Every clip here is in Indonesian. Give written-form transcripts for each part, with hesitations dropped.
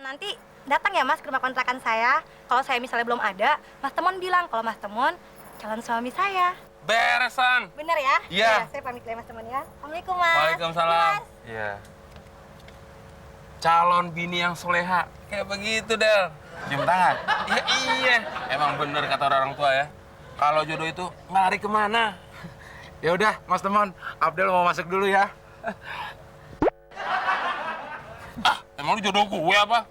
Nanti datang ya Mas ke rumah kontrakan saya. Kalau saya misalnya belum ada, Mas Temon bilang kalau Mas Temon calon suami saya. Beresan. Bener ya? Iya. Ya, saya pamit ya Mas Temon ya. Assalamualaikum Mas. Waalaikumsalam. Mas. Iya. Calon bini yang soleha. Kayak begitu, Del. Cium tangan. Ya iya. Emang bener kata orang tua ya. Kalau jodoh itu nggak lari kemana. Ya udah, Mas Temon, Abdel mau masuk dulu ya. Ah, emang lu jodoh gue apa?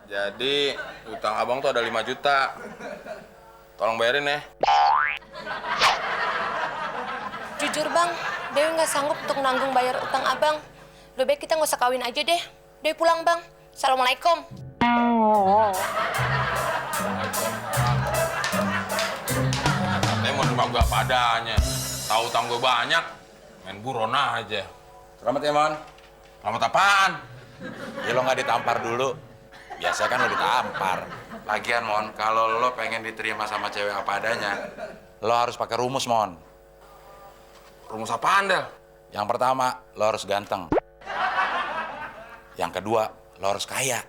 Jadi, utang abang tuh ada 5 juta. Tolong bayarin ya. Jujur bang, Dewi nggak sanggup untuk nanggung bayar utang abang. Lebih baik kita nggak usah kawin aja deh. Dewi pulang bang. Assalamualaikum. Katanya mau nerima gue apa adanya. Tahu utang gue banyak, main buron aja. Selamat ya, Mon. Selamat apaan? Ya lo nggak ditampar dulu. Biasa kan lo ditampar. Lagian, Mon, kalau lo pengen diterima sama cewek apa adanya, lo harus pakai rumus, Mon. Rumus apaan, Del? Yang pertama, lo harus ganteng. Yang kedua, lo harus kaya.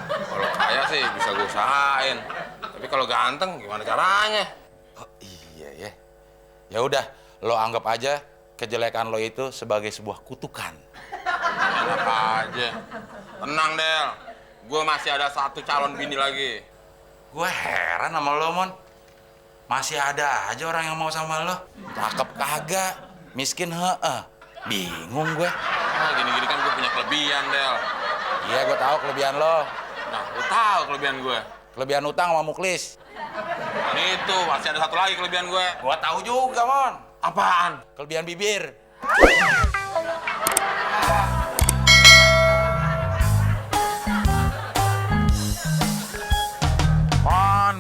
Kalau kaya sih bisa gue usahain. Tapi kalau ganteng gimana caranya? Oh iya ya. Ya udah, lo anggap aja kejelekan lo itu sebagai sebuah kutukan. Enak aja. Tenang, Del. Gue masih ada 1 calon bini lagi. Gue heran sama lo, Mon. Masih ada aja orang yang mau sama lo. Cakep kagak, miskin heeh. Bingung gue. Nah, gini-gini kan gue punya kelebihan, Del. Iya, gue tahu kelebihan lo. Nah, lu tahu kelebihan gue. Kelebihan utang sama muklis. Dan itu masih ada 1 lagi kelebihan gue. Gue tahu juga, Mon. Apaan? Kelebihan bibir. Mon.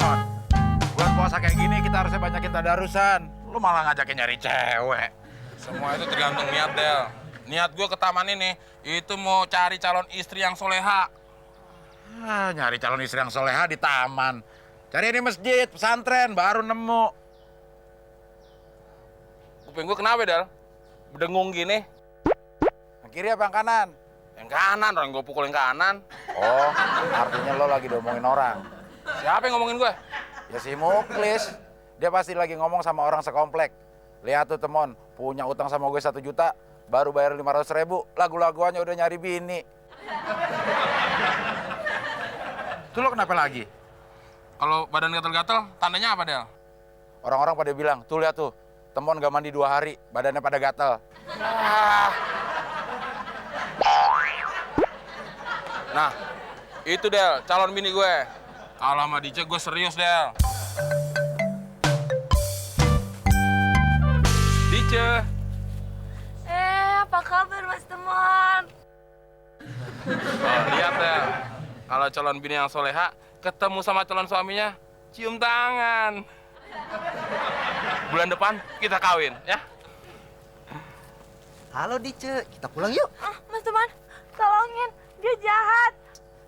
Bulan puasa kayak gini kita harusnya banyakin tadarusan. Lu malah ngajakin nyari cewek. Semua itu tergantung niat, Del. Niat gue ke taman ini, itu mau cari calon istri yang soleha. Nyari calon istri yang soleha di taman. Cari di masjid, pesantren, baru nemu. Kuping gue kenapa, Del? Berdengung gini. Yang kiri apa yang kanan? Yang kanan, orang gue pukul yang kanan. Oh, artinya lo lagi diomongin orang. Siapa yang ngomongin gue? Ya si Muklis. Dia pasti lagi ngomong sama orang sekomplek. Lihat tuh Temon, punya utang sama gue 1 juta, baru bayar 500.000, lagu-laguannya udah nyari bini. Tuh lo kenapa lagi? Kalau badan gatel-gatel, tandanya apa, Del? Orang-orang pada bilang, tuh lihat tuh, Temon gak mandi 2 hari, badannya pada gatel. Nah, itu, Del, calon bini gue. Kalau sama Dice, gue serius, Del. Dice. Apa kabar Mas Temon? Oh, lihat, Del. Kalau calon bini yang soleha, ketemu sama calon suaminya, cium tangan. Bulan depan, kita kawin, ya? Halo Dice, kita pulang yuk. Mas Temon, tolongin. Dia jahat.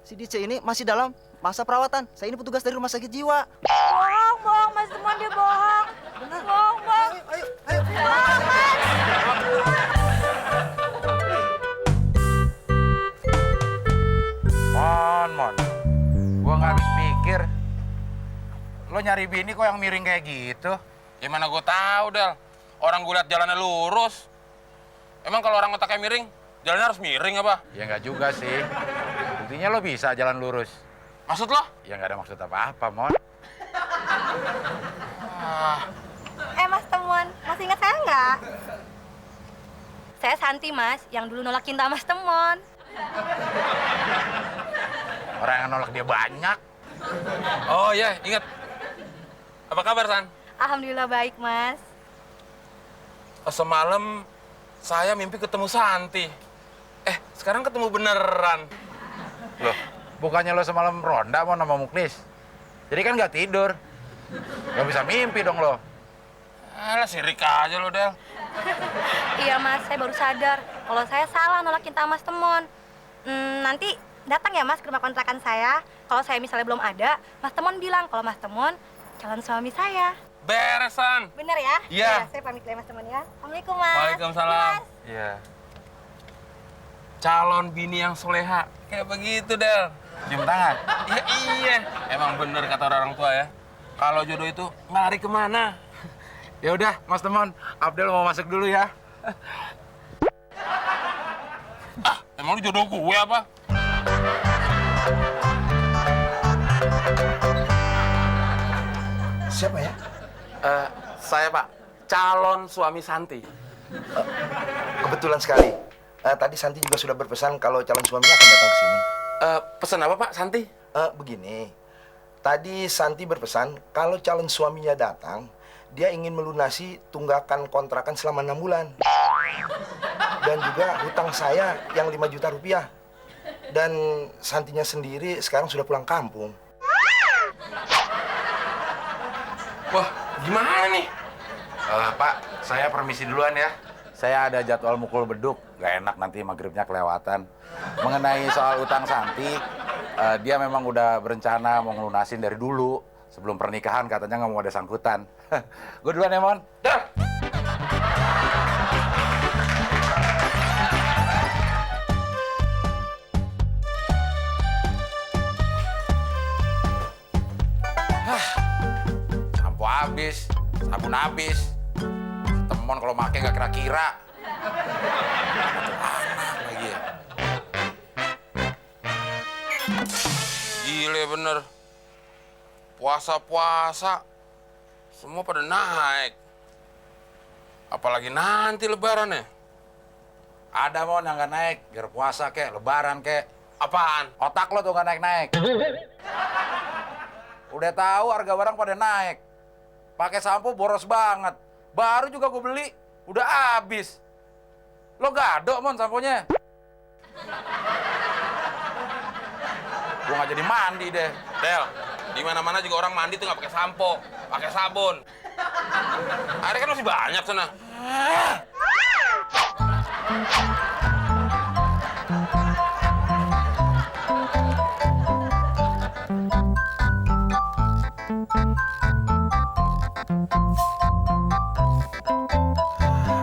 Si Dice ini masih dalam masa perawatan. Saya ini petugas dari rumah sakit jiwa. Bohong, Mas Temon, dia bohong. Benar. Bohong. Ayo. Bohong, Mas. Mon. Gua nggak habis pikir. Lo nyari bini kok yang miring kayak gitu? Gimana gue tahu, Del? Orang gue liat jalannya lurus. Emang kalau orang otaknya miring, jalannya harus miring apa? Ya nggak juga sih. Buktinya lo bisa jalan lurus. Maksud lo? Ya nggak ada maksud apa-apa, Mon. Mas Temon, masih ingat saya nggak? Saya Santi, Mas, yang dulu nolak cinta Mas Temon. Orang yang nolak dia banyak. Oh iya, ingat. Apa kabar, San? Alhamdulillah baik, Mas. Semalam saya mimpi ketemu Santi. Sekarang ketemu beneran. Loh, bukannya lo semalam ronda mau sama Muklis? Jadi kan nggak tidur. Gak bisa mimpi dong lo. Alah, sirik aja lo, Del. Iya, Mas, saya baru sadar kalau saya salah nolak cinta Mas Temon. Nanti datang ya, Mas, ke rumah kontrakan saya. Kalau saya misalnya belum ada, Mas Temon bilang kalau Mas Temon calon suami saya. Beresan. Bener ya? Iya. Ya, saya pamit ya Mas Temon ya. Assalamualaikum Mas. Waalaikumsalam. Mas. Iya. Calon bini yang soleha. Kayak begitu, Del. Cium tangan. Ya iya. Emang bener kata orang tua ya. Kalau jodoh itu nggak lari kemana. Ya udah, Mas Temon, Abdel mau masuk dulu ya. Emang lu jodoh gue apa? Siapa ya? Saya, Pak. Calon suami Santi. Kebetulan sekali. Tadi Santi juga sudah berpesan kalau calon suaminya akan datang ke sini. Pesan apa, Pak, Santi? Begini, tadi Santi berpesan kalau calon suaminya datang, dia ingin melunasi tunggakan kontrakan selama 6 bulan. Dan juga hutang saya yang 5 juta rupiah. Dan Santinya sendiri sekarang sudah pulang kampung. Wah, gimana nih? Pak, saya permisi duluan ya. Saya ada jadwal mukul beduk. Gak enak nanti maghribnya kelewatan. Mengenai soal utang Santi, dia memang udah berencana mau ngelunasin dari dulu. Sebelum pernikahan katanya nggak mau ada sangkutan. Gue duluan ya, Mon. Dah. Sampo habis, sabun habis. Temon kalau make nggak kira-kira. Anak lagi ya. Gile bener. Puasa-puasa semua pada naik. Apalagi nanti lebaran ya. Ada, Mon, yang nggak naik. Biar puasa kek, lebaran kek. Apaan? Otak lo tuh nggak naik-naik. Udah tahu harga barang pada naik. Pakai sampo boros banget. Baru juga gue beli, udah habis. Lo gado, Mon, samponya. Gue nggak jadi mandi deh. Del, di mana-mana juga orang mandi tuh nggak pakai sampo, pakai sabun. Airnya kan masih banyak sana.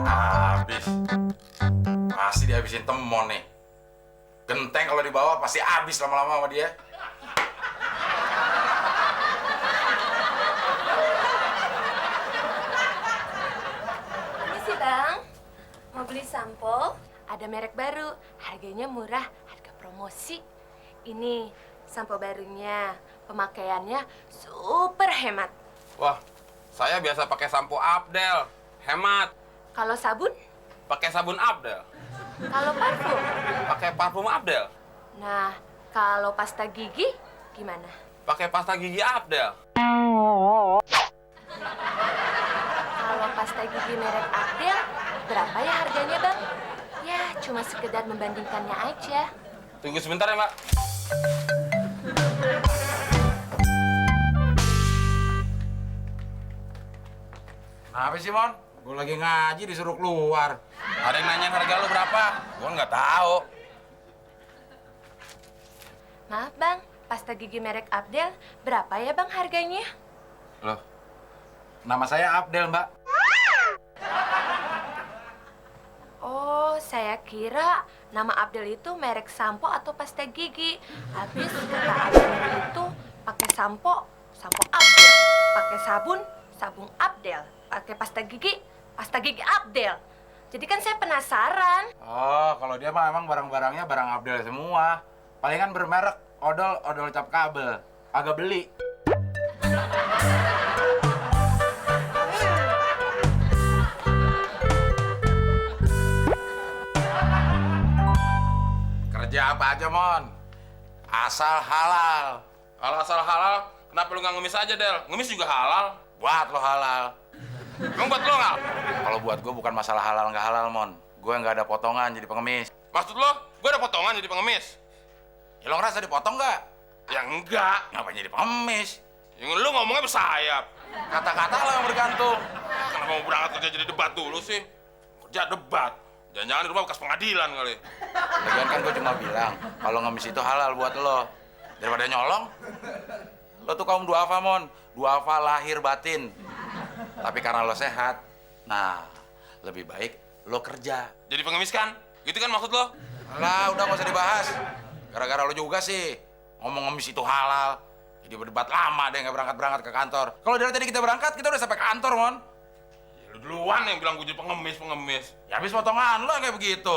Habis. Pasti dihabisin Temon nih. Genteng kalau dibawa pasti habis lama-lama sama dia. Ini sih Bang, mau beli sampo, ada merek baru, harganya murah, harga promosi. Ini sampo barunya, pemakaiannya super hemat. Wah, saya biasa pakai sampo Abdel, hemat. Kalau sabun, Pakai sabun Abdel, kalau parfum. pakai parfum Abdel, Nah, kalau pasta gigi gimana? pakai pasta gigi Abdel. Kalau pasta gigi merek Abdel, berapa ya harganya Bang? Ya, cuma sekedar membandingkannya aja. Tunggu sebentar ya, Mbak. Apa sih, Mon? Gue lagi ngaji disuruh keluar. Ada yang nanyain harga lu berapa? Gua nggak tahu. Maaf Bang, pasta gigi merek Abdel, berapa ya Bang harganya? Loh, nama saya Abdel, Mbak. Oh, saya kira nama Abdel itu merek sampo atau pasta gigi. Habis kata Abdel itu pakai sampo, sampo Abdel. Pakai sabun, sabun Abdel. Pakai pasta gigi Abdel. Jadi kan saya penasaran. Oh, kalau dia mah emang barang-barangnya barang Abdel semua. Palingan bermerek odol cap kabel. Agak beli. Kerja apa aja, Mon? Asal halal. Kalau asal halal, kenapa lu nggak ngemis aja, Del? Ngemis juga halal. Buat lo halal. Emang buat lu nggak? Kalau buat gue bukan masalah halal nggak halal, Mon. Gue nggak ada potongan jadi pengemis. Maksud lo, gue ada potongan jadi pengemis? Ya lo ngerasa dipotong nggak? Ya enggak. Ngapain jadi pengemis? Yang lu ngomongnya bersayap. Kata-kata lo yang bergantung. Kenapa mau berangkat kerja jadi debat dulu sih? Kerja debat. Jangan-jangan di rumah bekas pengadilan kali. Lagian kan gue cuma bilang, kalau ngemis itu halal buat lo. Daripada nyolong. Lo tuh kaum duafa, Mon. Duafa lahir batin. Tapi karena lo sehat, nah lebih baik lo kerja. Jadi pengemis kan? Gitu kan maksud lo? Lah, udah nggak usah dibahas. Gara-gara lo juga sih ngomong ngemis itu halal. Jadi berdebat lama deh nggak berangkat ke kantor. Kalau dari tadi kita berangkat, kita udah sampai kantor, Mon. Ya, lu duluan yang bilang gue jadi pengemis. Ya habis potongan lo kayak begitu.